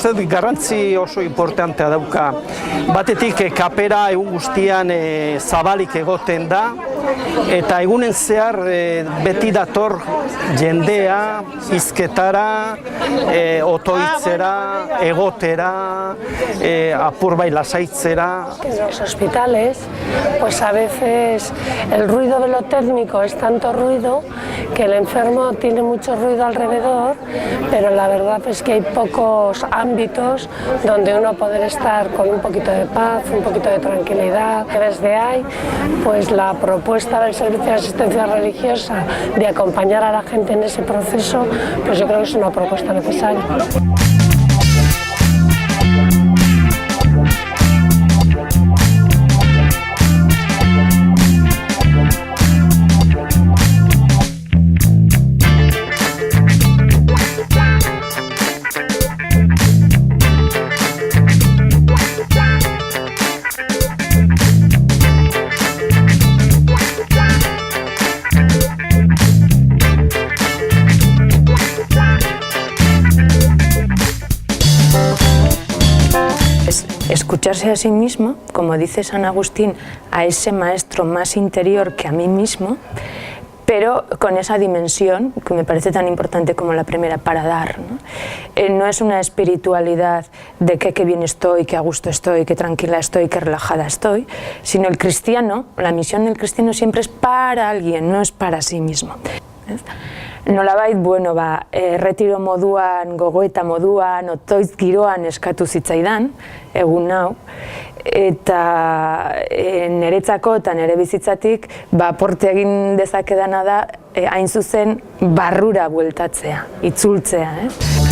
uste dut garrantzi oso importantea dauka. Batetik kapera egun guztian zabalik egoten da, eta egunen zehar beti dator jendea, hizketara, otoitzera, egotera, apur bai lasaitzera. En los hospitales, pues a veces el ruido de lo técnico es tanto ruido que el enfermo tiene mucho ruido alrededor, pero la verdad es que hay pocos ámbitos donde uno poder estar con un poquito de paz, un poquito de tranquilidad. Desde ahí, pues la propuesta del Servicio de Asistencia Religiosa de acompañar a la gente en ese proceso, pues yo creo que es una propuesta necesaria. Escucharse a sí mismo, como dice San Agustín, a ese maestro más interior que a mí mismo, pero con esa dimensión que me parece tan importante como la primera, para dar, ¿no? No es una espiritualidad de qué bien estoy, qué a gusto estoy, qué tranquila estoy, qué relajada estoy, sino el cristiano, la misión del cristiano siempre es para alguien, no es para sí mismo. Nolabait, bueno, erretiro moduan, gogoeta moduan, otoitz giroan eskatu zitzaidan, egun hau, eta niretzako eta nire bizitzatik aporte egin dezakedana da hain zuzen barrura bueltatzea, itzultzea.